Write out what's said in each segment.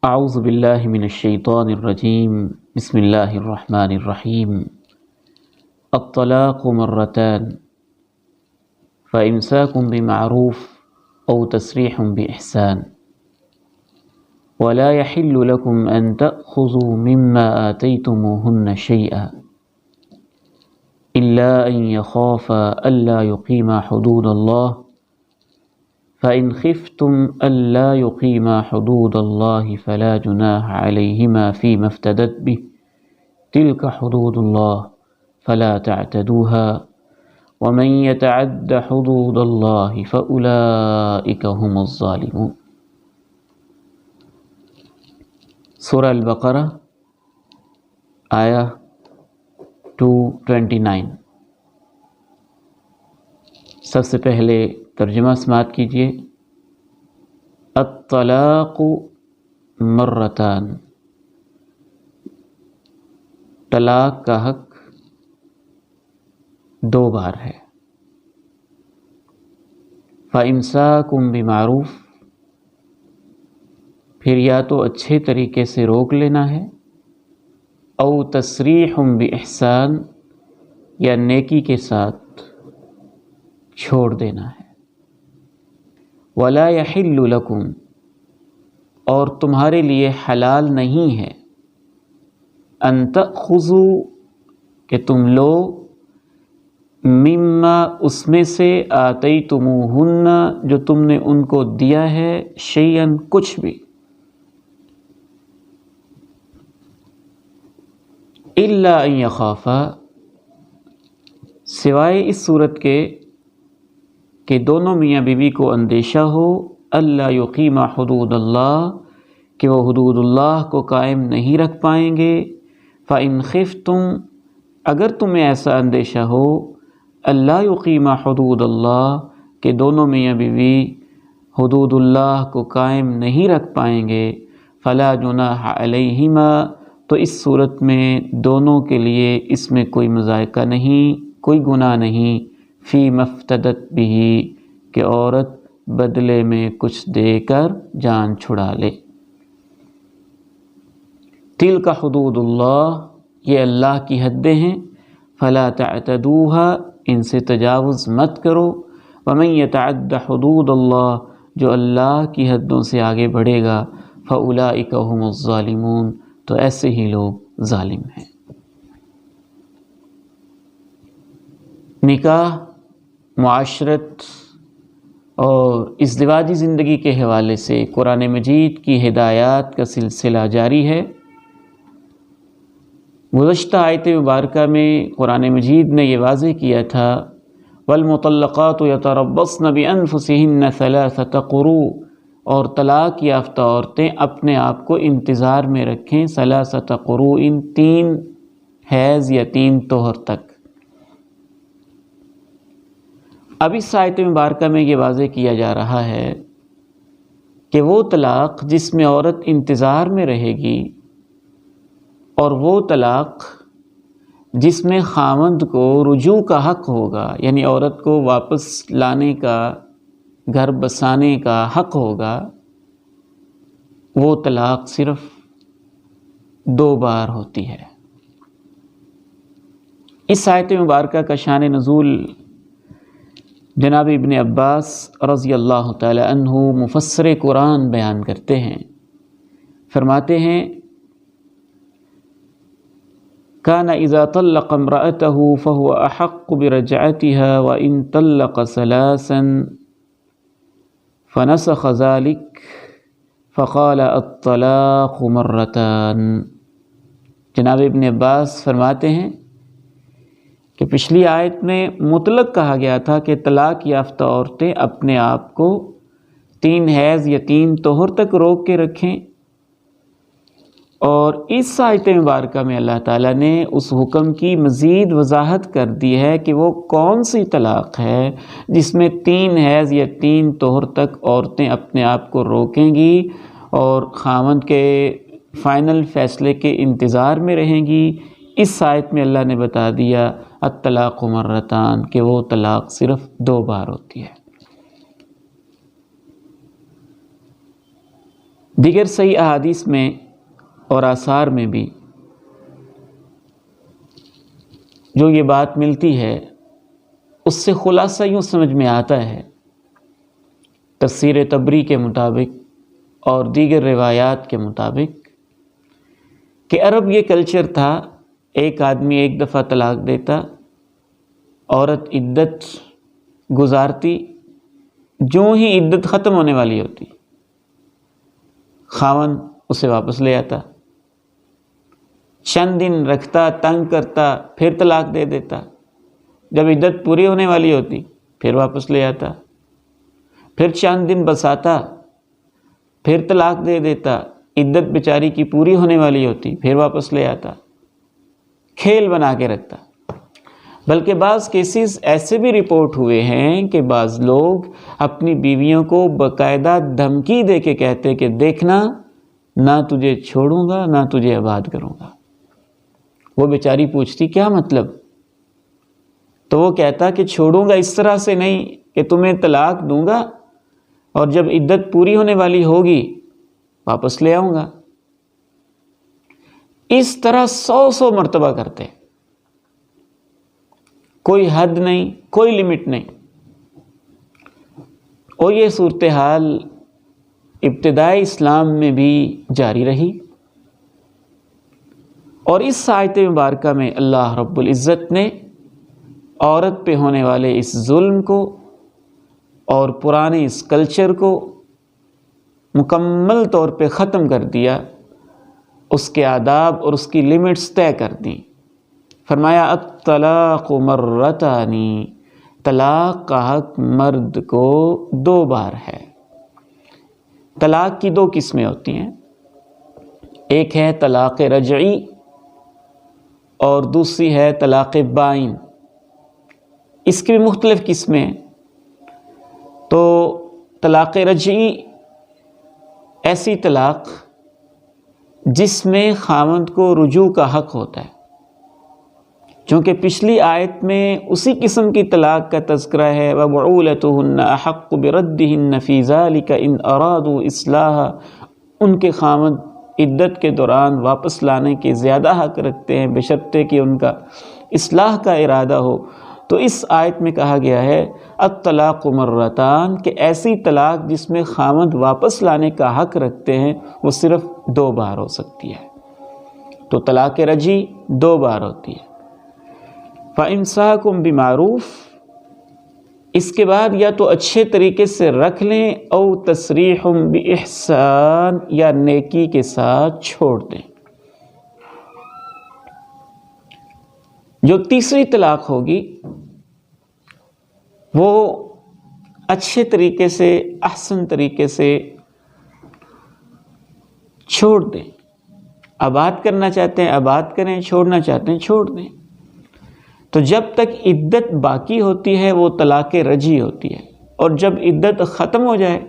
اعوذ باللہ من الشیطان الرجیم بسم اللہ الرحمن الرحیم الطلاق مرتان فإمساك بمعروف أو تسريح بإحسان ولا يحل لكم أن تأخذوا مما آتيتموهن شيئا إلا أن يخافا ألا يقيما حدود الله فإن خفتم ألا يقيما حدود الله فلا جناح عليهما فيما افتدت به تلك حدود الله فلا تعتدوها ومن يتعد حدود الله فأولئك هم الظالمون۔ سورہ البقرہ آیا 229۔ سب سے پہلے ترجمہ سماعت کیجیے۔ الطلاق مرتان، طلاق کا حق دو بار ہے۔ فَإِمْسَاكٌ بِمَعْرُوف، پھر یا تو اچھے طریقے سے روک لینا ہے، او تسریح بِإِحْسَان، یا نیکی کے ساتھ چھوڑ دینا ہے۔ وَلَا يَحِلُّ لَكُمْ، اور تمہارے لیے حلال نہیں ہے، أَن تَأْخُذُوا، کہ تم لو، مما، اس میں سے، آتیتموہن، جو تم نے ان کو دیا ہے، شیئن، کچھ بھی، إِلَّا أَن يَخَافَا، سوائے اس صورت کے کہ دونوں میاں بیوی کو اندیشہ ہو، اللہ یقیما حدود اللہ، کہ وہ حدود اللہ کو قائم نہیں رکھ پائیں گے۔ فَإِنْ خِفْتُمْ، اگر تمہیں ایسا اندیشہ ہو، اللہ یقیما حدود اللہ، کہ دونوں میاں بیوی حدود اللہ کو قائم نہیں رکھ پائیں گے، فلا جناح علیہما، تو اس صورت میں دونوں کے لیے اس میں کوئی مذائقہ نہیں، کوئی گناہ نہیں، فی مفتدت بھی، کہ عورت بدلے میں کچھ دے کر جان چھڑا لے۔ تلک حدود اللہ، یہ اللہ کی حدیں ہیں، فلا تعتدوها، ان سے تجاوز مت کرو۔ ومن یتعد حدود اللہ، جو اللہ کی حدوں سے آگے بڑھے گا، فاولئک هم الظالمون، تو ایسے ہی لوگ ظالم ہیں۔ نکاح، معاشرت اور ازدواجی زندگی کے حوالے سے قرآن مجید کی ہدایات کا سلسلہ جاری ہے۔ گزشتہ آیت مبارکہ میں قرآن مجید نے یہ واضح کیا تھا، والمطلقات یتربصن بانفسہن ثلاثۃ قروء، اور طلاق یافتہ عورتیں اپنے آپ کو انتظار میں رکھیں، ثلاثۃ قروء، 3 حیض یا 3 طہر تک۔ اب اس آیت مبارکہ میں یہ واضح کیا جا رہا ہے کہ وہ طلاق جس میں عورت انتظار میں رہے گی، اور وہ طلاق جس میں خاوند کو رجوع کا حق ہوگا، یعنی عورت کو واپس لانے کا، گھر بسانے کا حق ہوگا، وہ طلاق صرف 2 بار ہوتی ہے۔ اس آیت مبارکہ کا شان نزول جناب ابن عباس رضی اللہ تعالی عنہ مفسر قرآن بیان کرتے ہیں، فرماتے ہیں، کان اذا طلق امرأته فهو احق برجعتها وان طلق ثلاثا فنسخ ذلك فقال الطلاق مرتان۔ جناب ابن عباس فرماتے ہیں کہ پچھلی آیت میں مطلق کہا گیا تھا کہ طلاق یافتہ عورتیں اپنے آپ کو 3 حیض یا 3 طہر تک روک کے رکھیں، اور اس آیت مبارکہ میں اللہ تعالیٰ نے اس حکم کی مزید وضاحت کر دی ہے کہ وہ کون سی طلاق ہے جس میں 3 حیض یا 3 طہر تک عورتیں اپنے آپ کو روکیں گی اور خاوند کے فائنل فیصلے کے انتظار میں رہیں گی۔ اس آیت میں اللہ نے بتا دیا الطلاق مرتان، کہ وہ طلاق صرف 2 بار ہوتی ہے۔ دیگر صحیح احادیث میں اور آثار میں بھی جو یہ بات ملتی ہے اس سے خلاصہ یوں سمجھ میں آتا ہے تفسیر طبری کے مطابق اور دیگر روایات کے مطابق کہ عرب یہ کلچر تھا، ایک آدمی ایک دفعہ طلاق دیتا، عورت عدت گزارتی، جو ہی عدت ختم ہونے والی ہوتی خاوند اسے واپس لے آتا، چند دن رکھتا، تنگ کرتا، پھر طلاق دے دیتا، جب عدت پوری ہونے والی ہوتی پھر واپس لے آتا، پھر چند دن بساتا، پھر طلاق دے دیتا، عدت بیچاری کی پوری ہونے والی ہوتی پھر واپس لے آتا، کھیل بنا کے رکھتا۔ بلکہ بعض کیسز ایسے بھی رپورٹ ہوئے ہیں کہ بعض لوگ اپنی بیویوں کو باقاعدہ دھمکی دے کے کہتے کہ دیکھنا نہ تجھے چھوڑوں گا نہ تجھے آباد کروں گا۔ وہ بیچاری پوچھتی کیا مطلب؟ تو وہ کہتا کہ چھوڑوں گا اس طرح سے نہیں کہ تمہیں طلاق دوں گا اور جب عدت پوری ہونے والی ہوگی واپس لے آؤں گا۔ اس طرح 100 مرتبہ کرتے، کوئی حد نہیں، کوئی لمٹ نہیں۔ اور یہ صورتحال ابتدائی اسلام میں بھی جاری رہی، اور اس آیت مبارکہ میں اللہ رب العزت نے عورت پہ ہونے والے اس ظلم کو اور پرانے اس کلچر کو مکمل طور پہ ختم کر دیا، اس کے آداب اور اس کی لمٹس طے کر دیں۔ فرمایا الطلاق مرتان، طلاق کا حق مرد کو 2 بار ہے۔ طلاق کی 2 قسمیں ہوتی ہیں، ایک ہے طلاق رجعی اور دوسری ہے طلاق بائن۔ اس کی بھی مختلف قسمیں ہیں۔ تو طلاق رجعی ایسی طلاق جس میں خاوند کو رجوع کا حق ہوتا ہے، چونکہ پچھلی آیت میں اسی قسم کی طلاق کا تذکرہ ہے وَبُعُولَتُهُنَّ أَحَقُّ بِرَدِّهِنَّ فِي ذَلِكَ إِنْ أَرَادُوا إِصْلَاحًا، ان کے خاوند عدت کے دوران واپس لانے کے زیادہ حق رکھتے ہیں بشرطے کہ ان کا اصلاح کا ارادہ ہو۔ تو اس آیت میں کہا گیا ہے الطلاق مرتان، کہ ایسی طلاق جس میں خاوند واپس لانے کا حق رکھتے ہیں وہ صرف 2 بار ہو سکتی ہے۔ تو طلاق رجعی 2 بار ہوتی ہے۔ فَإِمْسَاكُمْ بِمَعْرُوفٍ، اس کے بعد یا تو اچھے طریقے سے رکھ لیں، او تسریح بِإِحْسَان، یا نیکی کے ساتھ چھوڑ دیں۔ جو تیسری طلاق ہوگی وہ اچھے طریقے سے، احسن طریقے سے چھوڑ دیں۔ آباد کرنا چاہتے ہیں آباد کریں، چھوڑنا چاہتے ہیں چھوڑ دیں۔ تو جب تک عدت باقی ہوتی ہے وہ طلاق رجعی ہوتی ہے، اور جب عدت ختم ہو جائے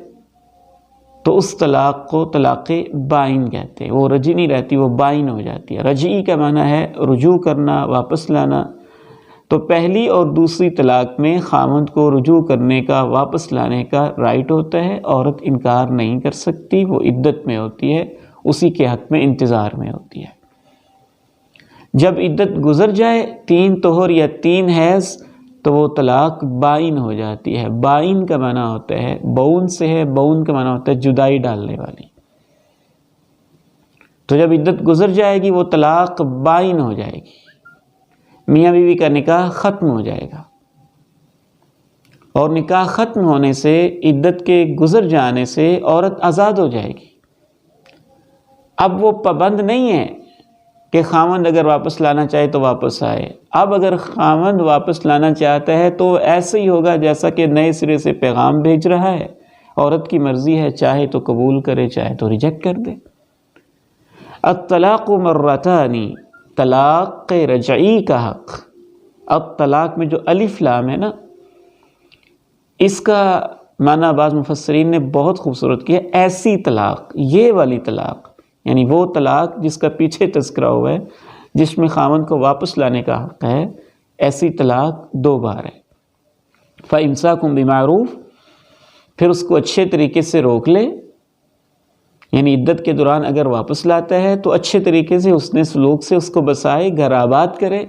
تو اس طلاق کو طلاق بائن کہتے ہیں۔ وہ رجعی نہیں رہتی، وہ بائن ہو جاتی ہے۔ رجعی کا معنی ہے رجوع کرنا، واپس لانا۔ تو پہلی اور دوسری طلاق میں خاوند کو رجوع کرنے کا، واپس لانے کا رائٹ ہوتا ہے، عورت انکار نہیں کر سکتی، وہ عدت میں ہوتی ہے، اسی کے حق میں انتظار میں ہوتی ہے۔ جب عدت گزر جائے 3 طہر یا 3 حیض تو وہ طلاق بائن ہو جاتی ہے۔ بائن کا معنی ہوتا ہے، بون سے ہے، بون کا معنی ہوتا ہے جدائی ڈالنے والی۔ تو جب عدت گزر جائے گی وہ طلاق بائن ہو جائے گی، میاں بیوی کا نکاح ختم ہو جائے گا، اور نکاح ختم ہونے سے، عدت کے گزر جانے سے عورت آزاد ہو جائے گی۔ اب وہ پابند نہیں ہے کہ خاوند اگر واپس لانا چاہے تو واپس آئے۔ اب اگر خاوند واپس لانا چاہتا ہے تو ایسے ہی ہوگا جیسا کہ نئے سرے سے پیغام بھیج رہا ہے۔ عورت کی مرضی ہے، چاہے تو قبول کرے، چاہے تو ریجیکٹ کر دے۔ الطلاق مرتان، طلاق رجعی کا حق۔ اب طلاق میں جو الف لام ہے نا، اس کا معنی بعض مفسرین نے بہت خوبصورت کیا، ایسی طلاق، یہ والی طلاق، یعنی وہ طلاق جس کا پیچھے تذکرہ ہوا ہے، جس میں خاوند کو واپس لانے کا حق ہے، ایسی طلاق 2 بار ہے۔ فَإِمْسَاكُمْ بِمَعْرُوفٍ، پھر اس کو اچھے طریقے سے روک لے، یعنی عدت کے دوران اگر واپس لاتا ہے تو اچھے طریقے سے حسن سلوک سے اس کو بسائے، گھر آباد کرے.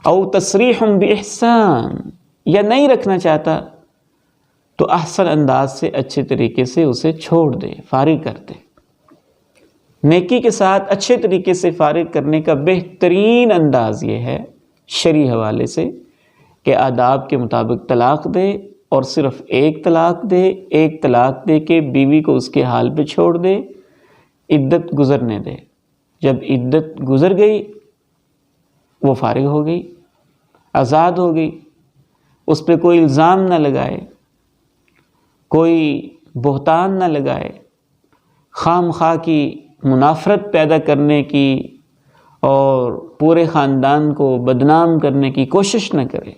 او تصریح باحسان، یا نہیں رکھنا چاہتا تو احسن انداز سے اچھے طریقے سے اسے چھوڑ دے، فارغ کر دے. نیکی کے ساتھ اچھے طریقے سے فارغ کرنے کا بہترین انداز یہ ہے شرعی حوالے سے کہ آداب کے مطابق طلاق دے، اور صرف ایک طلاق دے، ایک طلاق دے کے بیوی کو اس کے حال پہ چھوڑ دے، عدت گزرنے دے. جب عدت گزر گئی وہ فارغ ہو گئی، آزاد ہو گئی، اس پہ کوئی الزام نہ لگائے، کوئی بہتان نہ لگائے، خام خواہ کی منافرت پیدا کرنے کی اور پورے خاندان کو بدنام کرنے کی کوشش نہ کرے.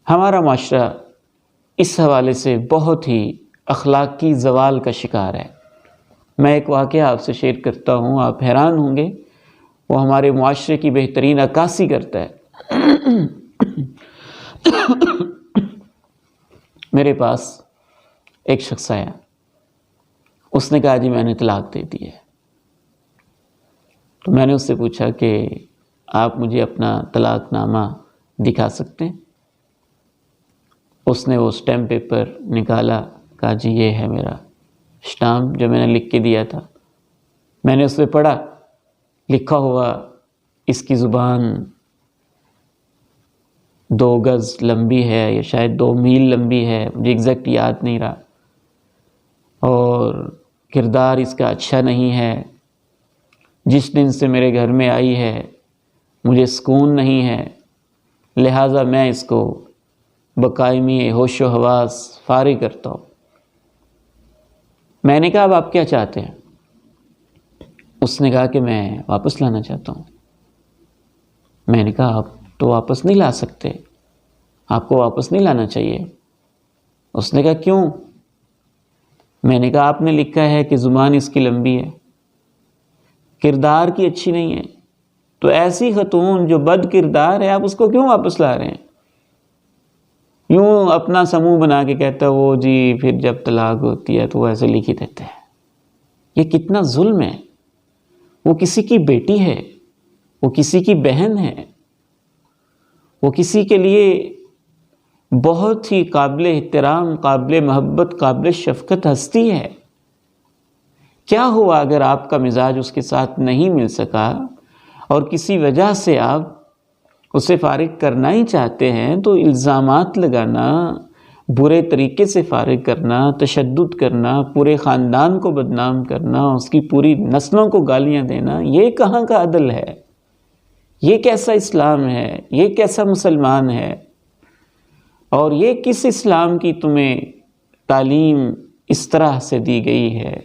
ہمارا معاشرہ اس حوالے سے بہت ہی اخلاقی زوال کا شکار ہے. میں ایک واقعہ آپ سے شیئر کرتا ہوں، آپ حیران ہوں گے. وہ ہمارے معاشرے کی بہترین عکاسی کرتا ہے. میرے پاس ایک شخص آیا، اس نے کہا جی میں نے طلاق دے دی ہے. تو میں نے اس سے پوچھا کہ آپ مجھے اپنا طلاق نامہ دکھا سکتے ہیں؟ اس نے وہ اسٹیمپ پیپر نکالا، کہا جی یہ ہے میرا اسٹامپ جو میں نے لکھ کے دیا تھا. میں نے اس پہ پڑھا، لکھا ہوا اس کی زبان 2 گز لمبی ہے یا شاید 2 میل لمبی ہے، مجھے ایگزیکٹ یاد نہیں رہا، اور کردار اس کا اچھا نہیں ہے. جس دن سے میرے گھر میں آئی ہے مجھے سکون نہیں ہے، لہٰذا میں اس کو بقائمی ہوش و حواس فارغ کرتا ہوں. میں نے کہا اب آپ کیا چاہتے ہیں؟ اس نے کہا کہ میں واپس لانا چاہتا ہوں. میں نے کہا آپ تو واپس نہیں لا سکتے، آپ کو واپس نہیں لانا چاہیے. اس نے کہا کیوں؟ میں نے کہا آپ نے لکھا ہے کہ زبان اس کی لمبی ہے، کردار کی اچھی نہیں ہے، تو ایسی خاتون جو بد کردار ہے آپ اس کو کیوں واپس لا رہے ہیں؟ یوں اپنا سموہ بنا کے کہتا وہ جی پھر جب طلاق ہوتی ہے تو وہ ایسے لکھ ہی دیتے ہیں. یہ کتنا ظلم ہے. وہ کسی کی بیٹی ہے، وہ کسی کی بہن ہے، وہ کسی کے لیے بہت ہی قابل احترام، قابل محبت، قابل شفقت ہستی ہے. کیا ہوا اگر آپ کا مزاج اس کے ساتھ نہیں مل سکا اور کسی وجہ سے آپ اسے فارغ کرنا ہی چاہتے ہیں تو الزامات لگانا، برے طریقے سے فارغ کرنا، تشدد کرنا، پورے خاندان کو بدنام کرنا، اس کی پوری نسلوں کو گالیاں دینا، یہ کہاں کا عدل ہے؟ یہ کیسا اسلام ہے؟ یہ کیسا مسلمان ہے؟ اور یہ کس اسلام کی تمہیں تعلیم اس طرح سے دی گئی ہے؟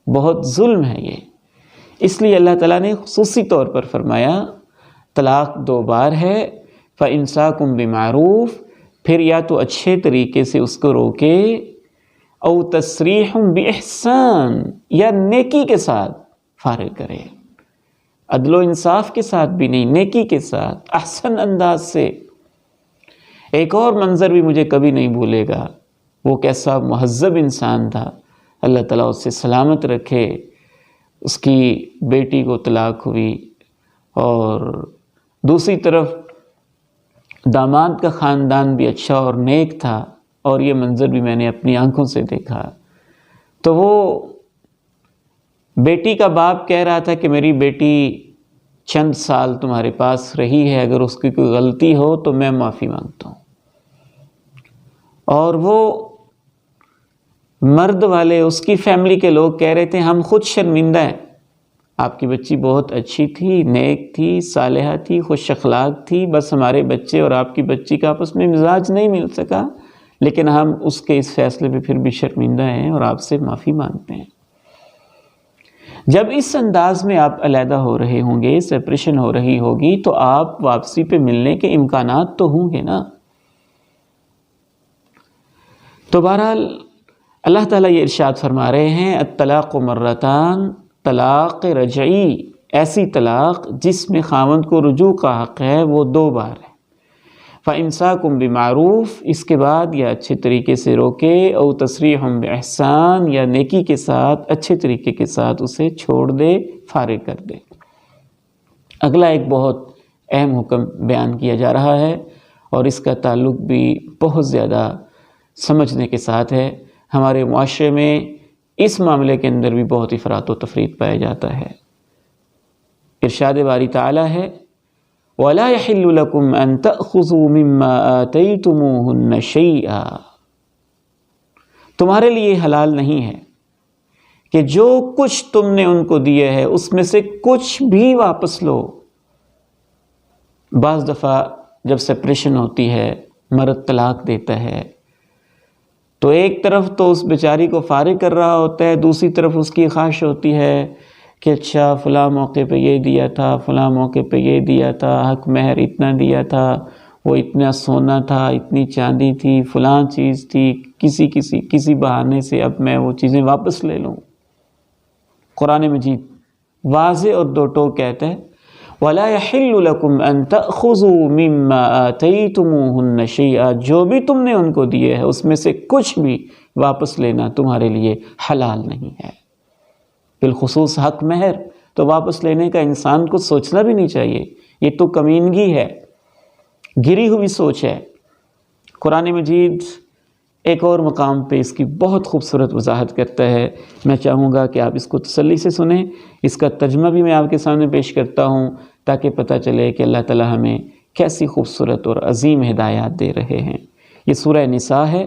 بہت ظلم ہے یہ. اس لیے اللہ تعالیٰ نے خصوصی طور پر فرمایا طلاق 2 بار ہے، فَإِمْسَاكٌ بِمَعْرُوفٍ، پھر یا تو اچھے طریقے سے اس کو روکے، او تصریح بِإِحْسَان، یا نیکی کے ساتھ فارغ کرے. عدل و انصاف کے ساتھ بھی نہیں، نیکی کے ساتھ احسن انداز سے. ایک اور منظر بھی مجھے کبھی نہیں بھولے گا، وہ کیسا مہذب انسان تھا، اللہ تعالیٰ اس سے سلامت رکھے. اس کی بیٹی کو طلاق ہوئی اور دوسری طرف داماد کا خاندان بھی اچھا اور نیک تھا، اور یہ منظر بھی میں نے اپنی آنکھوں سے دیکھا. تو وہ بیٹی کا باپ کہہ رہا تھا کہ میری بیٹی چند سال تمہارے پاس رہی ہے، اگر اس کی کوئی غلطی ہو تو میں معافی مانگتا ہوں. اور وہ مرد والے، اس کی فیملی کے لوگ کہہ رہے تھے ہم خود شرمندہ ہیں، آپ کی بچی بہت اچھی تھی، نیک تھی، صالحہ تھی، خوش اخلاق تھی، بس ہمارے بچے اور آپ کی بچی کا آپس میں مزاج نہیں مل سکا، لیکن ہم اس کے اس فیصلے پہ پھر بھی شرمندہ ہیں اور آپ سے معافی مانگتے ہیں. جب اس انداز میں آپ علیحدہ ہو رہے ہوں گے، سیپریشن ہو رہی ہوگی، تو آپ واپسی پہ ملنے کے امکانات تو ہوں گے نا. تو بہرحال اللہ تعالیٰ یہ ارشاد فرما رہے ہیں الطلاق مرتان، طلاق رجعی، ایسی طلاق جس میں خاوند کو رجوع کا حق ہے وہ 2 بار ہے. فَإِمْسَاكُمْ بِمَعْرُوف، اس کے بعد یا اچھے طریقے سے روکے، او تَصْرِيحٌ بِإِحْسَان، یا نیکی کے ساتھ اچھے طریقے کے ساتھ اسے چھوڑ دے، فارغ کر دے۔ اگلا ایک بہت اہم حکم بیان کیا جا رہا ہے اور اس کا تعلق بھی بہت زیادہ سمجھنے کے ساتھ ہے۔ ہمارے معاشرے میں اس معاملے کے اندر بھی بہت افراط و تفریط پایا جاتا ہے۔ ارشاد باری تعالیٰ ہے وَلَا يَحِلُّ لَكُمْ أَن تَأْخُذُوا مِمَّا آتَيْتُمُوهُنَّ شَيْئًا، تمہارے لیے حلال نہیں ہے کہ جو کچھ تم نے ان کو دیے ہے اس میں سے کچھ بھی واپس لو۔ بعض دفعہ جب سپریشن ہوتی ہے، مرد طلاق دیتا ہے، تو ایک طرف تو اس بیچاری کو فارغ کر رہا ہوتا ہے، دوسری طرف اس کی خواہش ہوتی ہے کہ اچھا فلاں موقع پہ یہ دیا تھا، فلاں موقع پہ یہ دیا تھا، حق مہر اتنا دیا تھا، وہ اتنا سونا تھا، اتنی چاندی تھی، فلاں چیز تھی، کسی بہانے سے اب میں وہ چیزیں واپس لے لوں۔ قرآن مجید واضح اور دو ٹوک کہتا ہے وَلَا يَحِلُّ لَكُمْ أَن تَأْخُذُوا مِمَّا آتَيْتُمُوهُنَّ شَيْئًا، جو بھی تم نے ان کو دیے ہے اس میں سے کچھ بھی واپس لینا تمہارے لیے حلال نہیں ہے۔ بالخصوص حق مہر تو واپس لینے کا انسان کو سوچنا بھی نہیں چاہیے، یہ تو کمینگی ہے، گری ہوئی سوچ ہے۔ قرآن مجید ایک اور مقام پہ اس کی بہت خوبصورت وضاحت کرتا ہے، میں چاہوں گا کہ آپ اس کو تسلی سے سنیں۔ اس کا ترجمہ بھی میں آپ کے سامنے پیش کرتا ہوں تاکہ پتہ چلے کہ اللہ تعالی ہمیں کیسی خوبصورت اور عظیم ہدایات دے رہے ہیں۔ یہ سورہ نساء ہے،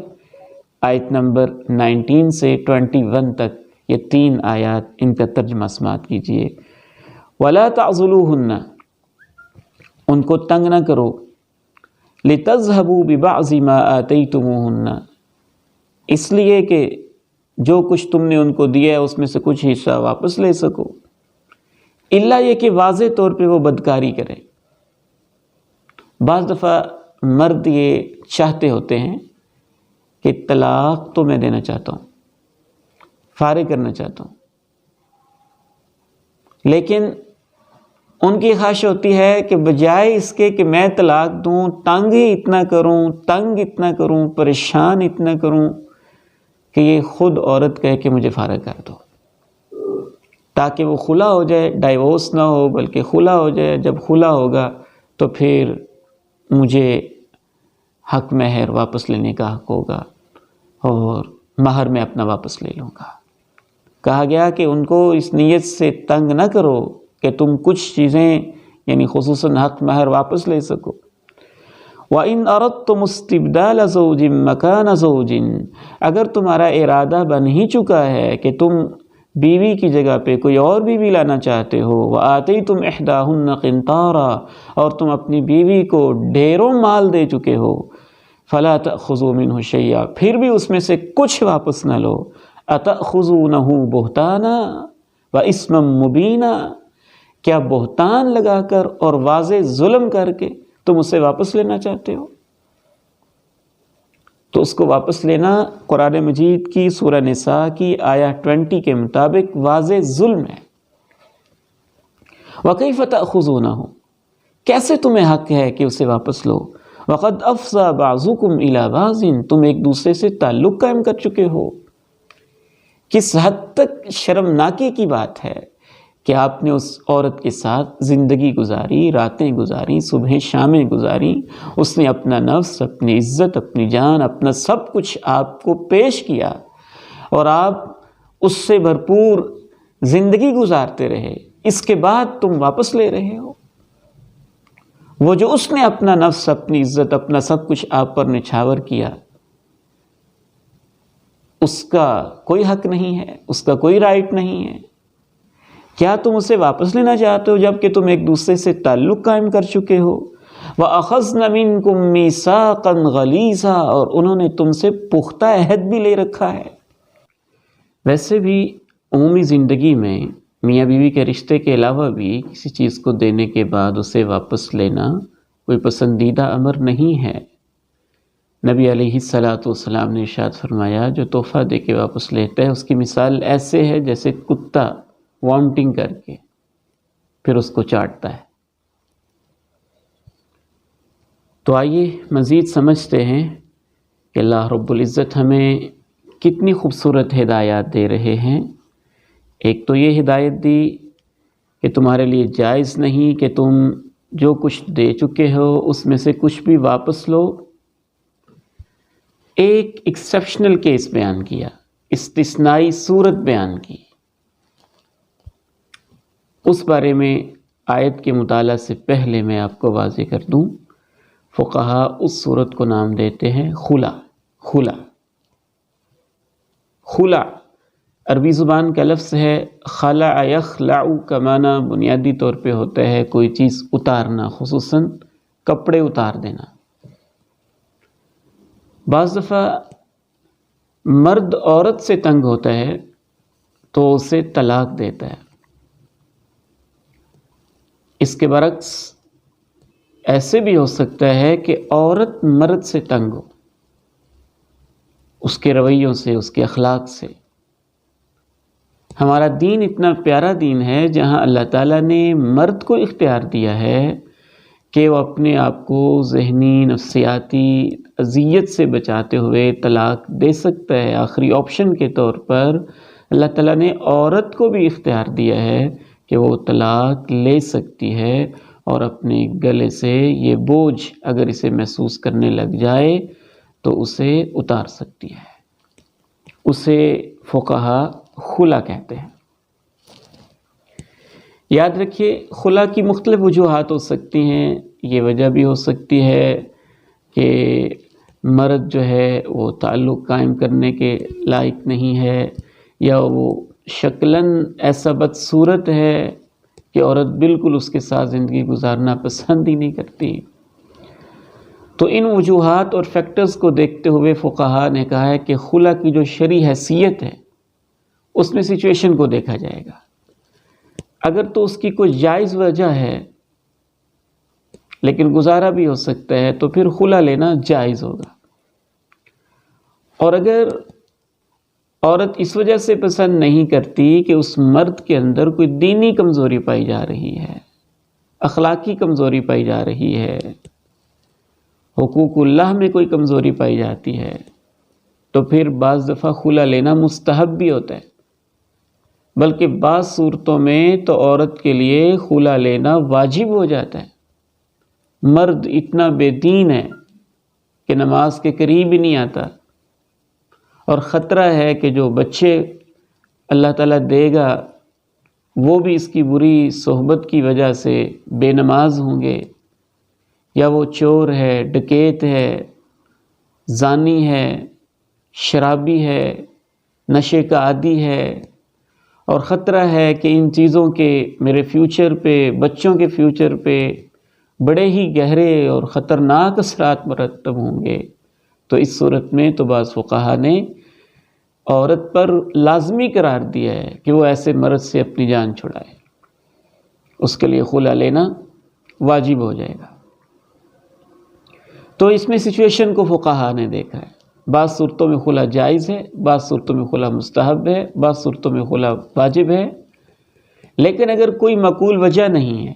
آیت نمبر 19 سے 21 تک یہ 3 آیات، ان کا ترجمہ سماعت کیجئے۔ وَلَا تَعْضُلُوهُنَّ، ان کو تنگ نہ کرو، لِتَذْهَبُوا بِبَعْضِ مَا آتَيْتُمُوهُنَّ، اس لیے کہ جو کچھ تم نے ان کو دیا ہے اس میں سے کچھ حصہ واپس لے سکو، الا یہ کہ واضح طور پہ وہ بدکاری کرے۔ بعض دفعہ مرد یہ چاہتے ہوتے ہیں کہ طلاق تو میں دینا چاہتا ہوں، فارغ کرنا چاہتا ہوں، لیکن ان کی خواہش ہوتی ہے کہ بجائے اس کے کہ میں طلاق دوں، تنگ ہی اتنا کروں، پریشان اتنا کروں کہ یہ خود عورت کہے کہ مجھے فارغ کر دو، تاکہ وہ خلا ہو جائے، ڈائیورس نہ ہو بلکہ خلا ہو جائے۔ جب خلا ہوگا تو پھر مجھے حق مہر واپس لینے کا حق ہوگا اور مہر میں اپنا واپس لے لوں گا۔ کہا گیا کہ ان کو اس نیت سے تنگ نہ کرو کہ تم کچھ چیزیں یعنی خصوصاً حق مہر واپس لے سکو۔ وَإِنْ أَرَدْتُمُ اسْتِبْدَالَ زَوْجٍ مَكَانَ زَوْجٍ، اگر تمہارا ارادہ بن ہی چکا ہے کہ تم بیوی کی جگہ پہ کوئی اور بیوی لانا چاہتے ہو، وَآتَيْتُمْ إِحْدَاهُنَّ قِنْطَارًا، اور تم اپنی بیوی کو ڈھیروں مال دے چکے ہو، فَلَا تَأْخُذُوا مِنْهُ شَيْئًا، پھر بھی اس میں سے کچھ واپس نہ لو، أَتَأْخُذُونَهُ بُهْتَانًا وَإِثْمًا مُبِينًا، کیا بہتان لگا کر اور واضح ظلم کر کے تم اسے واپس لینا چاہتے ہو؟ تو اس کو واپس لینا قرآن مجید کی سورہ نساء کی آیہ 20 کے مطابق واضح ظلم ہے۔ وَكَيْفَ تَأْخُذُونَهُ، کیسے تمہیں حق ہے کہ اسے واپس لو، وَقَدْ أَفْضَى بَعْضُكُمْ إِلَى بَعْضٍ، تم ایک دوسرے سے تعلق قائم کر چکے ہو۔ کس حد تک شرمناکی کی بات ہے کہ آپ نے اس عورت کے ساتھ زندگی گزاری، راتیں گزاری، صبح شامیں گزاری، اس نے اپنا نفس، اپنی عزت، اپنی جان، اپنا سب کچھ آپ کو پیش کیا اور آپ اس سے بھرپور زندگی گزارتے رہے، اس کے بعد تم واپس لے رہے ہو۔ وہ جو اس نے اپنا نفس، اپنی عزت، اپنا سب کچھ آپ پر نچھاور کیا، اس کا کوئی حق نہیں ہے، اس کا کوئی رائٹ نہیں ہے۔ کیا تم اسے واپس لینا چاہتے ہو جب کہ تم ایک دوسرے سے تعلق قائم کر چکے ہو؟ وَأَخَذْنَ مِنْكُمْ مِيثَاقًا غَلِيظًا، اور انہوں نے تم سے پختہ عہد بھی لے رکھا ہے۔ ویسے بھی عمومی زندگی میں میاں بیوی کے رشتے کے علاوہ بھی کسی چیز کو دینے کے بعد اسے واپس لینا کوئی پسندیدہ امر نہیں ہے۔ نبی علیہ الصلاۃ نے ارشاد فرمایا جو تحفہ دے کے واپس لیتا ہے اس کی مثال ایسے ہے جیسے کتا وانٹنگ کر کے پھر اس کو چاٹتا ہے۔ تو آئیے مزید سمجھتے ہیں کہ اللہ رب العزت ہمیں کتنی خوبصورت ہدایات دے رہے ہیں۔ ایک تو یہ ہدایت دی کہ تمہارے لیے جائز نہیں کہ تم جو کچھ دے چکے ہو اس میں سے کچھ بھی واپس لو۔ ایک ایکسیپشنل کیس بیان کیا، استثنائی صورت بیان کی، اس بارے میں آیت کے مطالعہ سے پہلے میں آپ کو واضح کر دوں، فقہا اس صورت کو نام دیتے ہیں خلا۔ خلا خلا عربی زبان کا لفظ ہے، خلع یخلع کا معنی بنیادی طور پہ ہوتا ہے کوئی چیز اتارنا، خصوصاً کپڑے اتار دینا۔ بعض دفعہ مرد عورت سے تنگ ہوتا ہے تو اسے طلاق دیتا ہے۔ اس کے برعکس ایسے بھی ہو سکتا ہے کہ عورت مرد سے تنگ ہو، اس کے رویوں سے، اس کے اخلاق سے۔ ہمارا دین اتنا پیارا دین ہے جہاں اللہ تعالیٰ نے مرد کو اختیار دیا ہے کہ وہ اپنے آپ کو ذہنی نفسیاتی اذیت سے بچاتے ہوئے طلاق دے سکتا ہے۔ آخری آپشن کے طور پر اللہ تعالیٰ نے عورت کو بھی اختیار دیا ہے کہ وہ طلاق لے سکتی ہے اور اپنے گلے سے یہ بوجھ اگر اسے محسوس کرنے لگ جائے تو اسے اتار سکتی ہے۔ اسے فقہا خلا کہتے ہیں۔ یاد رکھیے خلا کی مختلف وجوہات ہو سکتی ہیں۔ یہ وجہ بھی ہو سکتی ہے کہ مرد جو ہے وہ تعلق قائم کرنے کے لائق نہیں ہے، یا وہ شکلاً ایسا بدصورت ہے کہ عورت بالکل اس کے ساتھ زندگی گزارنا پسند ہی نہیں کرتی۔ تو ان وجوہات اور فیکٹرز کو دیکھتے ہوئے فقہا نے کہا ہے کہ خلا کی جو شرعی حیثیت ہے اس میں سچویشن کو دیکھا جائے گا۔ اگر تو اس کی کوئی جائز وجہ ہے لیکن گزارا بھی ہو سکتا ہے تو پھر خلا لینا جائز ہوگا۔ اور اگر عورت اس وجہ سے پسند نہیں کرتی کہ اس مرد کے اندر کوئی دینی کمزوری پائی جا رہی ہے، اخلاقی کمزوری پائی جا رہی ہے، حقوق اللہ میں کوئی کمزوری پائی جاتی ہے، تو پھر بعض دفعہ خلا لینا مستحب بھی ہوتا ہے۔ بلکہ بعض صورتوں میں تو عورت کے لیے خلا لینا واجب ہو جاتا ہے۔ مرد اتنا بے دین ہے کہ نماز کے قریب ہی نہیں آتا، اور خطرہ ہے کہ جو بچے اللہ تعالیٰ دے گا وہ بھی اس کی بری صحبت کی وجہ سے بے نماز ہوں گے، یا وہ چور ہے، ڈکیت ہے، زانی ہے، شرابی ہے، نشے کا عادی ہے، اور خطرہ ہے کہ ان چیزوں کے میرے فیوچر پہ، بچوں کے فیوچر پہ بڑے ہی گہرے اور خطرناک اثرات مرتب ہوں گے۔ تو اس صورت میں تو بعض فقہا نے عورت پر لازمی قرار دیا ہے کہ وہ ایسے مرد سے اپنی جان چھڑائے، اس کے لیے خلا لینا واجب ہو جائے گا۔ تو اس میں سچویشن کو فقہا نے دیکھا ہے۔ بعض صورتوں میں خلا جائز ہے، بعض صورتوں میں خلا مستحب ہے، بعض صورتوں میں خلا واجب ہے۔ لیکن اگر کوئی معقول وجہ نہیں ہے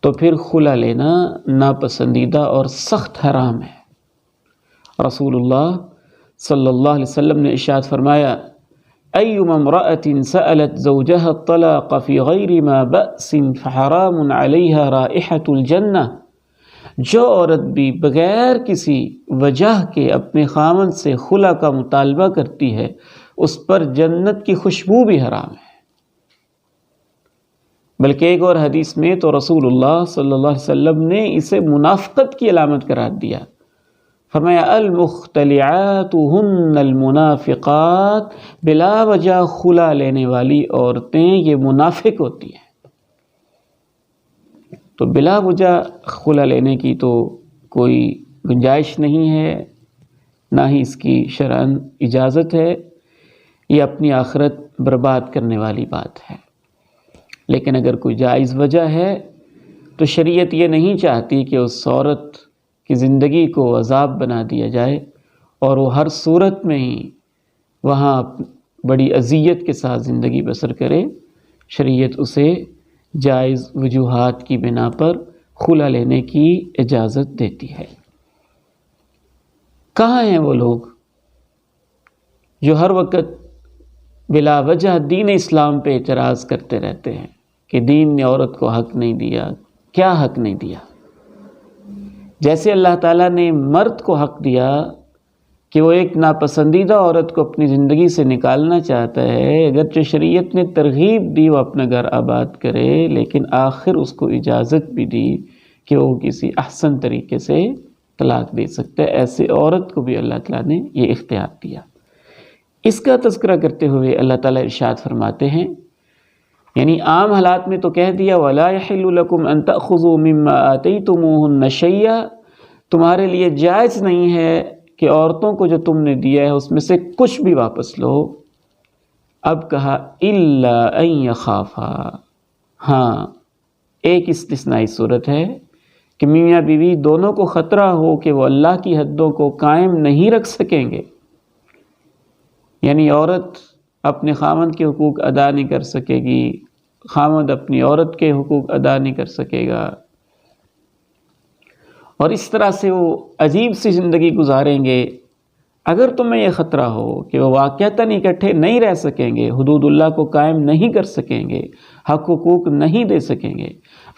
تو پھر خلا لینا ناپسندیدہ اور سخت حرام ہے۔ رسول اللہ صلی اللہ علیہ وسلم نے ارشاد فرمایا، ایما امرأة سألت زوجها الطلاق في غیر ما بأس فحرام علیها رائحة الجنہ، جو عورت بھی بغیر کسی وجہ کے اپنے خاوند سے خلا کا مطالبہ کرتی ہے اس پر جنت کی خوشبو بھی حرام ہے۔ بلکہ ایک اور حدیث میں تو رسول اللہ صلی اللہ علیہ وسلم نے اسے منافقت کی علامت قرار دیا۔ فرمایا المختلعات ہن المنافقات، بلا وجہ خلا لینے والی عورتیں یہ منافق ہوتی ہیں۔ تو بلا وجہ خلا لینے کی تو کوئی گنجائش نہیں ہے، نہ ہی اس کی شرعاً اجازت ہے، یہ اپنی آخرت برباد کرنے والی بات ہے۔ لیکن اگر کوئی جائز وجہ ہے تو شریعت یہ نہیں چاہتی کہ اس عورت کی زندگی کو عذاب بنا دیا جائے اور وہ ہر صورت میں ہی وہاں بڑی اذیت کے ساتھ زندگی بسر کرے۔ شریعت اسے جائز وجوہات کی بنا پر خلا لینے کی اجازت دیتی ہے۔ کہاں ہیں وہ لوگ جو ہر وقت بلا وجہ دین اسلام پہ اعتراض کرتے رہتے ہیں کہ دین نے عورت کو حق نہیں دیا؟ کیا حق نہیں دیا؟ جیسے اللہ تعالیٰ نے مرد کو حق دیا کہ وہ ایک ناپسندیدہ عورت کو اپنی زندگی سے نکالنا چاہتا ہے، اگرچہ شریعت نے ترغیب دی وہ اپنا گھر آباد کرے، لیکن آخر اس کو اجازت بھی دی کہ وہ کسی احسن طریقے سے طلاق دے سکتا ہے۔ ایسے عورت کو بھی اللہ تعالیٰ نے یہ اختیار دیا۔ اس کا تذکرہ کرتے ہوئے اللہ تعالیٰ ارشاد فرماتے ہیں، یعنی عام حالات میں تو کہہ دیا وَلَا يَحِلُّ لَكُمْ أَن تَأْخُذُوا مِمَّا آتَيْتُمُوهُنَّ شَيْئًا، تمہارے لیے جائز نہیں ہے کہ عورتوں کو جو تم نے دیا ہے اس میں سے کچھ بھی واپس لو۔ اب کہا إِلَّا أَن يَخَافَا، ہاں ایک استثنائی صورت ہے کہ میاں بیوی دونوں کو خطرہ ہو کہ وہ اللہ کی حدوں کو قائم نہیں رکھ سکیں گے، یعنی عورت اپنے خامند کے حقوق ادا نہیں کر سکے گی، خامند اپنی عورت کے حقوق ادا نہیں کر سکے گا، اور اس طرح سے وہ عجیب سی زندگی گزاریں گے۔ اگر تمہیں یہ خطرہ ہو کہ وہ واقعتاً اکٹھے نہیں رہ سکیں گے، حدود اللہ کو قائم نہیں کر سکیں گے، حق حقوق نہیں دے سکیں گے،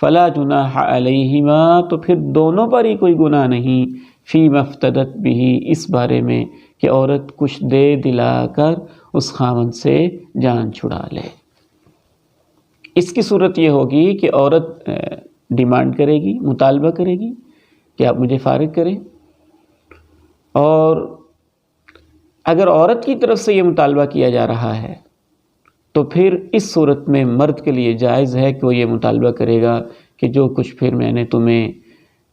فلا جناح علیہما، تو پھر دونوں پر ہی کوئی گناہ نہیں، فیما افتدت بہ، اس بارے میں کہ عورت کچھ دے دلا کر اس خامند سے جان چھڑا لے۔ اس کی صورت یہ ہوگی کہ عورت ڈیمانڈ کرے گی، مطالبہ کرے گی کہ آپ مجھے فارغ کریں، اور اگر عورت کی طرف سے یہ مطالبہ کیا جا رہا ہے تو پھر اس صورت میں مرد کے لیے جائز ہے کہ وہ یہ مطالبہ کرے گا کہ جو کچھ پھر میں نے تمہیں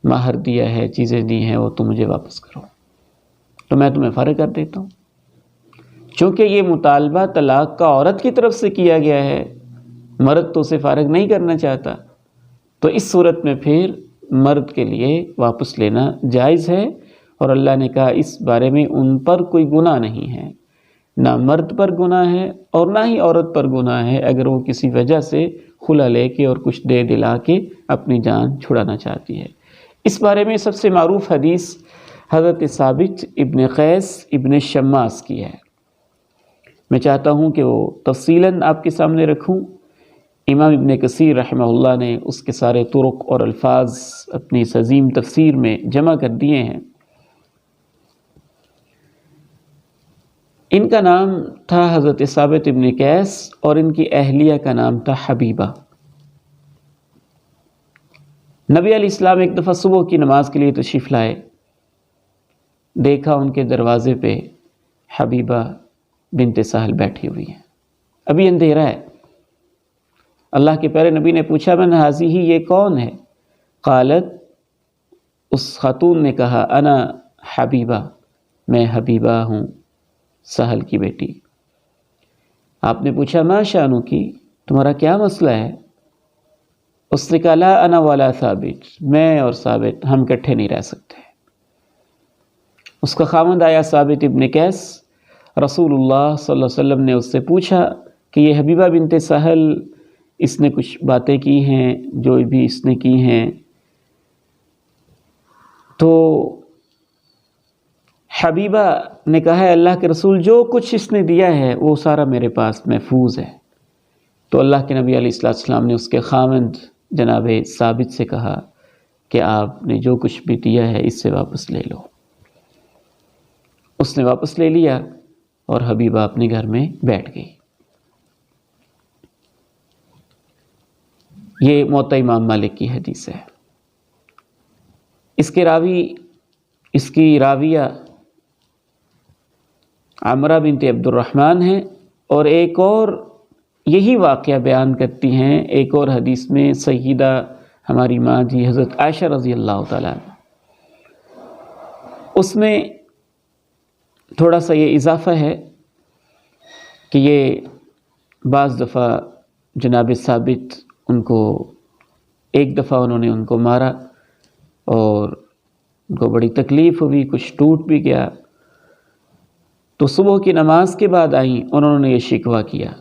مہر دیا ہے، چیزیں دی ہیں، وہ تم مجھے واپس کرو، تو میں تمہیں فارغ کر دیتا ہوں۔ چونکہ یہ مطالبہ طلاق کا عورت کی طرف سے کیا گیا ہے، مرد تو اسے فارغ نہیں کرنا چاہتا، تو اس صورت میں پھر مرد کے لیے واپس لینا جائز ہے، اور اللہ نے کہا اس بارے میں ان پر کوئی گناہ نہیں ہے، نہ مرد پر گناہ ہے اور نہ ہی عورت پر گناہ ہے اگر وہ کسی وجہ سے خلا لے کے اور کچھ دے دلا کے اپنی جان چھڑانا چاہتی ہے۔ اس بارے میں سب سے معروف حدیث حضرت ثابت ابن قیس ابن شماس کی ہے، میں چاہتا ہوں کہ وہ تفصیلاً آپ کے سامنے رکھوں۔ امام ابن کثیر رحمہ اللہ نے اس کے سارے طرق اور الفاظ اپنی اس عظیم تفسیر میں جمع کر دیے ہیں۔ ان کا نام تھا حضرت ثابت ابن قیس اور ان کی اہلیہ کا نام تھا حبیبہ۔ نبی علیہ السلام ایک دفعہ صبح کی نماز کے لیے تشریف لائے، دیکھا ان کے دروازے پہ حبیبہ بنت سہل بیٹھی ہوئی ہیں، ابھی اندھیرا ہے۔ اللہ کے پیارے نبی نے پوچھا من ہذہ، یہ کون ہے؟ قالت، اس خاتون نے کہا انا حبیبہ، میں حبیبہ ہوں، سہل کی بیٹی۔ آپ نے پوچھا ما شانکی، تمہارا کیا مسئلہ ہے؟ اس نے کہا لا انا ولا ثابت، میں اور ثابت ہم کٹھے نہیں رہ سکتے۔ اس کا خاوند آیا ثابت ابن قیس، رسول اللہ صلی اللہ علیہ وسلم نے اس سے پوچھا کہ یہ حبیبہ بنت سہل، اس نے کچھ باتیں کی ہیں جو بھی اس نے کی ہیں، تو حبیبہ نے کہا ہے اللہ کے رسول جو کچھ اس نے دیا ہے وہ سارا میرے پاس محفوظ ہے۔ تو اللہ کے نبی علیہ السلام نے اس کے خاوند جناب ثابت سے کہا کہ آپ نے جو کچھ بھی دیا ہے اس سے واپس لے لو۔ اس نے واپس لے لیا اور حبیبہ اپنے گھر میں بیٹھ گئی۔ یہ موطا امام مالک کی حدیث ہے۔ اس کی راویہ عمرہ بنت عبد الرحمن ہیں، اور ایک اور یہی واقعہ بیان کرتی ہیں ایک اور حدیث میں سیدہ ہماری ماں جی حضرت عائشہ رضی اللہ تعالیٰ عنہ۔ اس میں تھوڑا سا یہ اضافہ ہے کہ یہ بعض دفعہ جناب ثابت ان کو ایک دفعہ انہوں نے ان کو مارا اور ان کو بڑی تکلیف ہوئی، کچھ ٹوٹ بھی گیا، تو صبح کی نماز کے بعد آئیں، انہوں نے یہ شکوہ کیا۔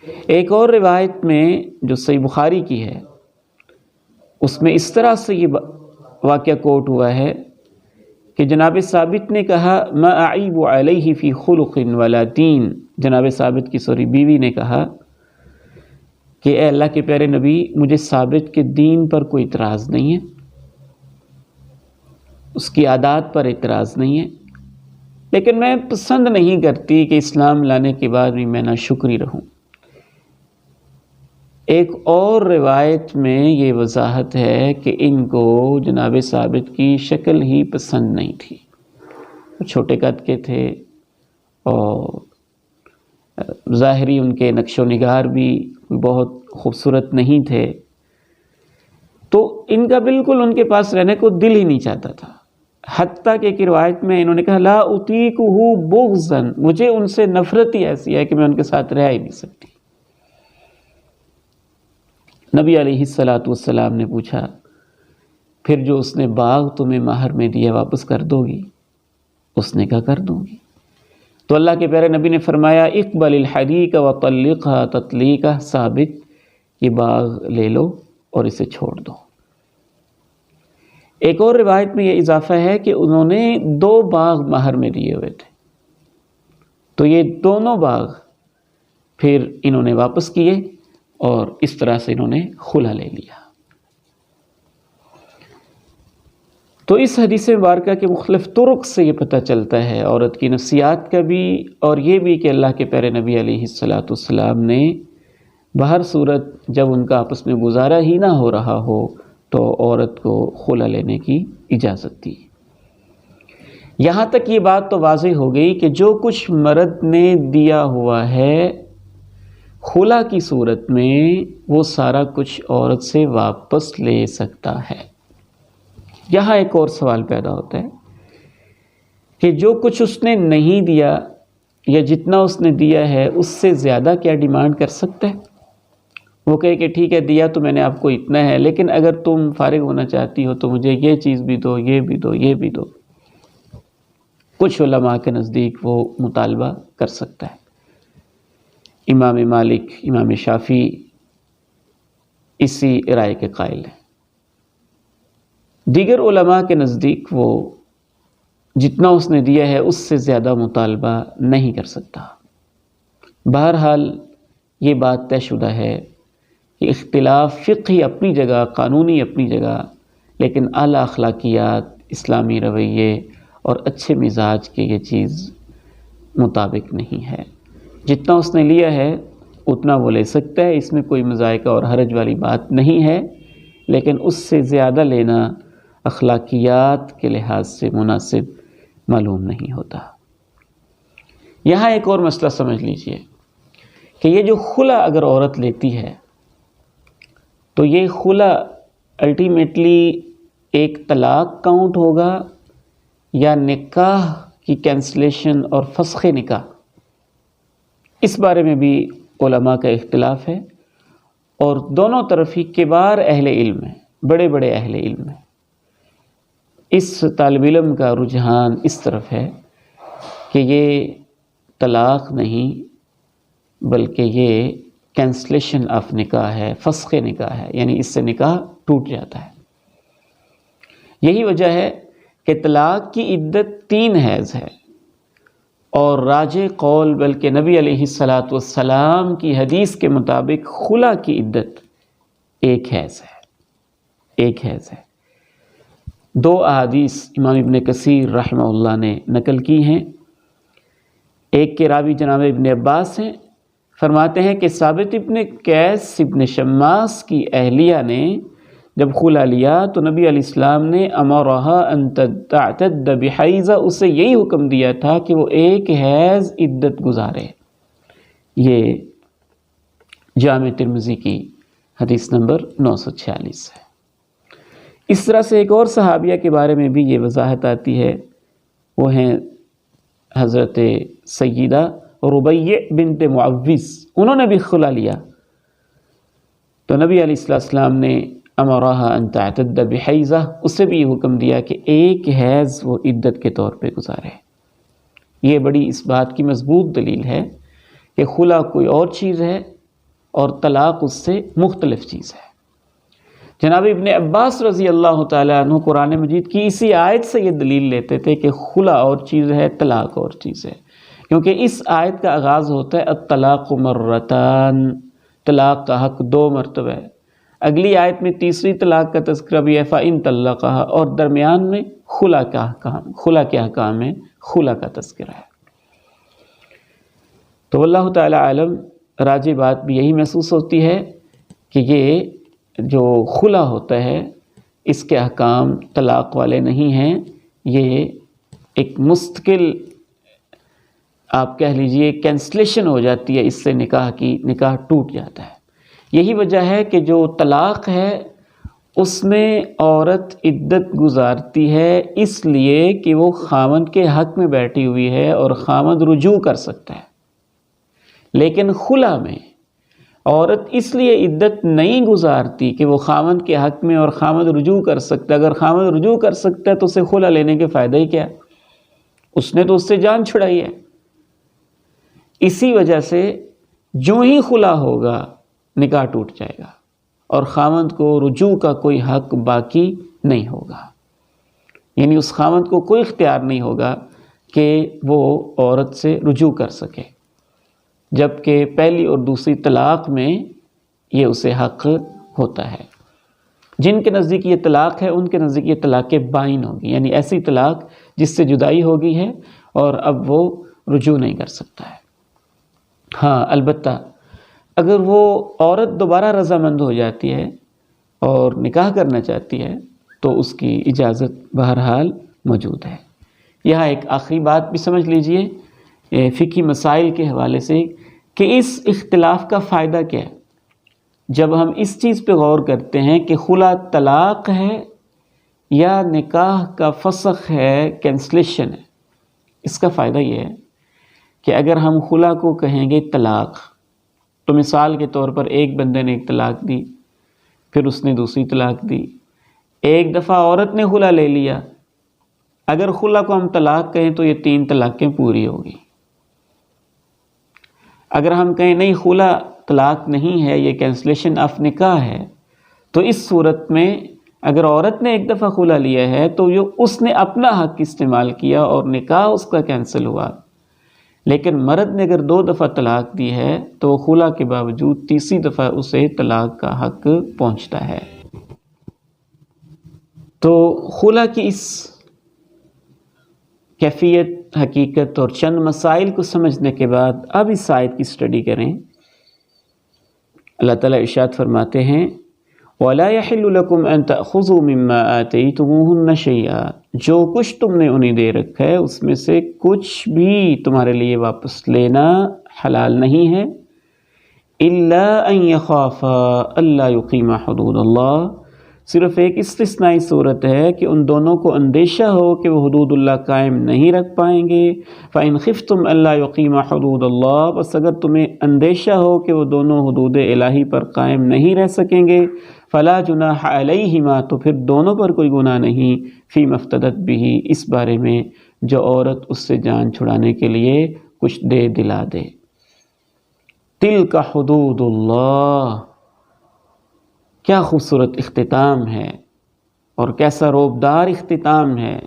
ایک اور روایت میں جو صحیح بخاری کی ہے اس میں اس طرح سے یہ واقعہ کوٹ ہوا ہے کہ جناب ثابت نے کہا ما اعیب علیہ فی خلق ولا دین، جناب ثابت کی سوری بیوی نے کہا کہ اے اللہ کے پیارے نبی، مجھے ثابت کے دین پر کوئی اعتراض نہیں ہے، اس کی عادات پر اعتراض نہیں ہے، لیکن میں پسند نہیں کرتی کہ اسلام لانے کے بعد بھی میں ناشکری رہوں۔ ایک اور روایت میں یہ وضاحت ہے کہ ان کو جناب ثابت کی شکل ہی پسند نہیں تھی، چھوٹے قد کے تھے اور ظاہری ان کے نقش و نگار بھی بہت خوبصورت نہیں تھے، تو ان کا بالکل ان کے پاس رہنے کو دل ہی نہیں چاہتا تھا، حتیٰ کہ ایک روایت میں انہوں نے کہا لا اطیقہ بغضا، مجھے ان سے نفرت ہی ایسی ہے کہ میں ان کے ساتھ رہ ہی نہیں سکتی۔ نبی علیہ السلام نے پوچھا پھر جو اس نے باغ تمہیں مہر میں دیا واپس کر دو گی؟ اس نے کہا کر دوں گی۔ تو اللہ کے پیارے نبی نے فرمایا اقبل الحدیق وطلقها تطلیقہ، ثابت یہ باغ لے لو اور اسے چھوڑ دو۔ ایک اور روایت میں یہ اضافہ ہے کہ انہوں نے 2 باغ مہر میں دیے ہوئے تھے، تو یہ دونوں باغ پھر انہوں نے واپس کیے اور اس طرح سے انہوں نے خلا لے لیا۔ تو اس حدیث مبارکہ کے مختلف طرق سے یہ پتہ چلتا ہے عورت کی نفسیات کا بھی، اور یہ بھی کہ اللہ کے پیارے نبی علیہ السلام نے بہر صورت جب ان کا آپس میں گزارا ہی نہ ہو رہا ہو تو عورت کو خلا لینے کی اجازت دی۔ یہاں تک یہ بات تو واضح ہو گئی کہ جو کچھ مرد نے دیا ہوا ہے خلا کی صورت میں وہ سارا کچھ عورت سے واپس لے سکتا ہے۔ یہاں ایک اور سوال پیدا ہوتا ہے کہ جو کچھ اس نے نہیں دیا یا جتنا اس نے دیا ہے اس سے زیادہ کیا ڈیمانڈ کر سکتا ہے؟ وہ کہے کہ ٹھیک ہے دیا تو میں نے آپ کو اتنا ہے، لیکن اگر تم فارغ ہونا چاہتی ہو تو مجھے یہ چیز بھی دو، یہ بھی دو، یہ بھی دو۔ کچھ علماء کے نزدیک وہ مطالبہ کر سکتا ہے۔ امام مالک، امام شافعی اسی رائے کے قائل ہیں۔ دیگر علماء کے نزدیک وہ جتنا اس نے دیا ہے اس سے زیادہ مطالبہ نہیں کر سکتا۔ بہرحال یہ بات طے شدہ ہے کہ اختلاف فقہی اپنی جگہ، قانونی اپنی جگہ، لیکن اعلیٰ اخلاقیات، اسلامی رویے اور اچھے مزاج کے یہ چیز مطابق نہیں ہے۔ جتنا اس نے لیا ہے اتنا وہ لے سکتا ہے، اس میں کوئی مذائقہ اور حرج والی بات نہیں ہے، لیکن اس سے زیادہ لینا اخلاقیات کے لحاظ سے مناسب معلوم نہیں ہوتا۔ یہاں ایک اور مسئلہ سمجھ لیجئے کہ یہ جو خلا اگر عورت لیتی ہے تو یہ خلا الٹیمیٹلی ایک طلاق کاؤنٹ ہوگا یا نکاح کی کینسلیشن اور فسخ نکاح؟ اس بارے میں بھی علماء کا اختلاف ہے، اور دونوں طرف ہی کبار اہل علم ہیں، بڑے بڑے اہل علم ہیں۔ اس طالب علم کا رجحان اس طرف ہے کہ یہ طلاق نہیں بلکہ یہ کینسلیشن آف نکاح ہے، فسخ نکاح ہے، یعنی اس سے نکاح ٹوٹ جاتا ہے۔ یہی وجہ ہے کہ طلاق کی عدت 3 حیض ہے، اور راجح قول بلکہ نبی علیہ السلام کی حدیث کے مطابق خلا کی عدت 1 حیض ہے، 1 حیض ہے۔ 2 احادیث امام ابن کثیر رحمہ اللہ نے نقل کی ہیں۔ ایک کے راوی جناب ابن عباس ہیں، فرماتے ہیں کہ ثابت ابن قیس ابن شماس کی اہلیہ نے جب خلا لیا تو نبی علیہ السلام نے امرہا ان تعتد بحیضہ، اسے یہی حکم دیا تھا کہ وہ 1 حیض عدت گزارے۔ یہ جامع ترمذی کی حدیث نمبر 946 ہے۔ اس طرح سے ایک اور صحابیہ کے بارے میں بھی یہ وضاحت آتی ہے، وہ ہیں حضرت سیدہ ربیع بنت معوذ، انہوں نے بھی خلا لیا تو نبی علیہ السلام نے امرہا ان تعتد بحیضہ، اسے بھی یہ حکم دیا کہ 1 حیض وہ عدت کے طور پہ گزارے۔ یہ بڑی اس بات کی مضبوط دلیل ہے کہ خلا کوئی اور چیز ہے اور طلاق اس سے مختلف چیز ہے۔ جناب ابن عباس رضی اللہ تعالیٰ عنہ قرآن مجید کی اسی آیت سے یہ دلیل لیتے تھے کہ خلا اور چیز ہے، طلاق اور چیز ہے، کیونکہ اس آیت کا آغاز ہوتا ہے الطلاق مرتان، طلاق کا حق 2 مرتبہ ہے۔ اگلی آیت میں تیسری طلاق کا تذکرہ بھی ہے فَإِن طَلَّقَهَا، اور درمیان میں خلا کے احکام ہے، خلا کا تذکرہ ہے۔ تو واللہ تعالی عالم، راجح بات بھی یہی محسوس ہوتی ہے کہ یہ جو خلا ہوتا ہے اس کے احکام طلاق والے نہیں ہیں، یہ ایک مستقل آپ کہہ لیجئے کینسلیشن ہو جاتی ہے، اس سے نکاح ٹوٹ جاتا ہے۔ یہی وجہ ہے کہ جو طلاق ہے اس میں عورت عدت گزارتی ہے اس لیے کہ وہ خاوند کے حق میں بیٹھی ہوئی ہے اور خاوند رجوع کر سکتا ہے، لیکن خلا میں عورت اس لیے عدت نہیں گزارتی کہ وہ خاوند کے حق میں اور خاوند رجوع کر سکتا ہے۔ اگر خاوند رجوع کر سکتا ہے تو اسے خلا لینے کے فائدہ ہی کیا ہے؟ اس نے تو اس سے جان چھڑائی ہے۔ اسی وجہ سے جو ہی خلا ہوگا نکاح ٹوٹ جائے گا اور خاوند کو رجوع کا کوئی حق باقی نہیں ہوگا، یعنی اس خاوند کو کوئی اختیار نہیں ہوگا کہ وہ عورت سے رجوع کر سکے، جبکہ پہلی اور دوسری طلاق میں یہ اسے حق ہوتا ہے۔ جن کے نزدیک یہ طلاق ہے ان کے نزدیک یہ طلاق بائن ہوگی، یعنی ایسی طلاق جس سے جدائی ہو گئی ہے اور اب وہ رجوع نہیں کر سکتا ہے۔ ہاں البتہ اگر وہ عورت دوبارہ رضامند ہو جاتی ہے اور نکاح کرنا چاہتی ہے تو اس کی اجازت بہرحال موجود ہے۔ یہاں ایک آخری بات بھی سمجھ لیجئے فقہی مسائل کے حوالے سے کہ اس اختلاف کا فائدہ کیا ہے۔ جب ہم اس چیز پہ غور کرتے ہیں کہ خلا طلاق ہے یا نکاح کا فسخ ہے، کینسلیشن ہے، اس کا فائدہ یہ ہے کہ اگر ہم خلا کو کہیں گے طلاق، تو مثال کے طور پر ایک بندے نے ایک طلاق دی، پھر اس نے دوسری طلاق دی، ایک دفعہ عورت نے خلا لے لیا، اگر خلا کو ہم طلاق کہیں تو یہ 3 طلاقیں پوری ہوگی۔ اگر ہم کہیں نہیں خلا طلاق نہیں ہے، یہ کینسلیشن آف نکاح ہے، تو اس صورت میں اگر عورت نے ایک دفعہ خلا لیا ہے تو اس نے اپنا حق استعمال کیا اور نکاح اس کا کینسل ہوا، لیکن مرد نے اگر 2 دفعہ طلاق دی ہے تو خلا کے باوجود تیسری دفعہ اسے طلاق کا حق پہنچتا ہے۔ تو خلا کی اس کیفیت، حقیقت اور چند مسائل کو سمجھنے کے بعد اب اس آیت کی سٹڈی کریں۔ اللہ تعالیٰ ارشاد فرماتے ہیں وَلَا يَحِلُّ لَكُمْ أَن تَأْخُذُوا مِمَّا آتَيْتُمُوهُنَّ شَيْئًا، جو کچھ تم نے انہیں دے رکھا ہے اس میں سے کچھ بھی تمہارے لیے واپس لینا حلال نہیں ہے، إِلَّا أَن يَخَافَا أَلَّا يُقِيمَا حُدُودَ اللَّهِ، صرف ایک استثنائی صورت ہے کہ ان دونوں کو اندیشہ ہو کہ وہ حدود اللہ قائم نہیں رکھ پائیں گے۔ فَإِنْ خِفْتُمْ أَلَّا يُقِيمَا حُدُودَ اللَّهِ، بس اگر تمہیں اندیشہ ہو کہ وہ دونوں حدود الہی پر قائم نہیں رہ سکیں گے، فَلَا جُنَاحَ عَلَيْهِمَا، تو پھر دونوں پر کوئی گناہ نہیں، فِي مَا افْتَدَتْ بِهِ، اس بارے میں جو عورت اس سے جان چھڑانے کے لیے کچھ دے دلا دے۔ تِلْكَ حُدُودُ اللَّهِ، کیا خوبصورت اختتام ہے اور کیسا روبدار اختتام ہے۔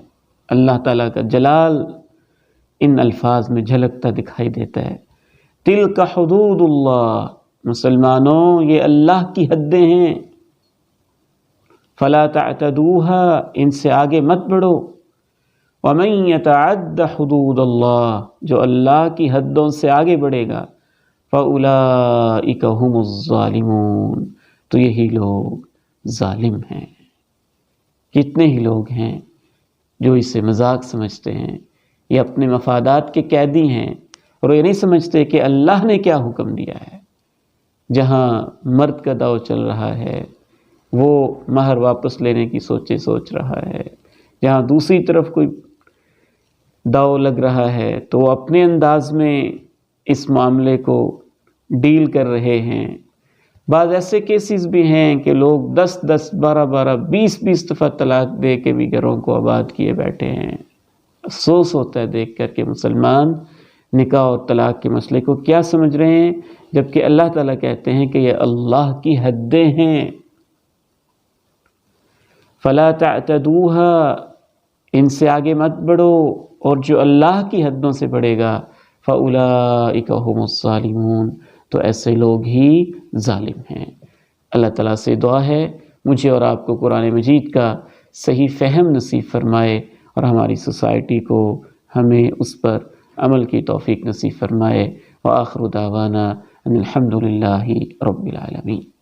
اللہ تعالیٰ کا جلال ان الفاظ میں جھلکتا دکھائی دیتا ہے۔ تِلْكَ حُدُودُ اللَّهِ، مسلمانوں یہ اللہ کی حدیں ہیں، فَلَا تَعْتَدُوهَا، ان سے آگے مت بڑھو، وَمَن يَتَعَدَّ حُدُودَ اللَّهِ، جو اللہ کی حدوں سے آگے بڑھے گا، فَأُولَئِكَ هُمُ الظَّالِمُونَ، تو یہی لوگ ظالم ہیں۔ کتنے ہی لوگ ہیں جو اسے مذاق سمجھتے ہیں، یہ اپنے مفادات کے قیدی ہیں اور یہ نہیں سمجھتے کہ اللہ نے کیا حکم دیا ہے۔ جہاں مرد کا داؤ چل رہا ہے وہ مہر واپس لینے کی سوچ رہا ہے، جہاں دوسری طرف کوئی داؤ لگ رہا ہے تو وہ اپنے انداز میں اس معاملے کو ڈیل کر رہے ہیں۔ بعض ایسے کیسز بھی ہیں کہ لوگ 10 12 20 دفعہ طلاق دے کے بھی گھروں کو آباد کیے بیٹھے ہیں۔ افسوس ہوتا ہے دیکھ کر کہ مسلمان نکاح اور طلاق کے مسئلے کو کیا سمجھ رہے ہیں، جبکہ اللہ تعالیٰ کہتے ہیں کہ یہ اللہ کی حدیں ہیں۔ فلا تعتدوها، ان سے آگے مت بڑھو، اور جو اللہ کی حدوں سے بڑھے گا فاولئک هم الظالمون، تو ایسے لوگ ہی ظالم ہیں۔ اللہ تعالیٰ سے دعا ہے مجھے اور آپ کو قرآن مجید کا صحیح فہم نصیب فرمائے، اور ہماری سوسائٹی کو ہمیں اس پر عمل کی توفیق نصیب فرمائے۔ وآخر دعوانا ان الحمد للہ رب العالمین۔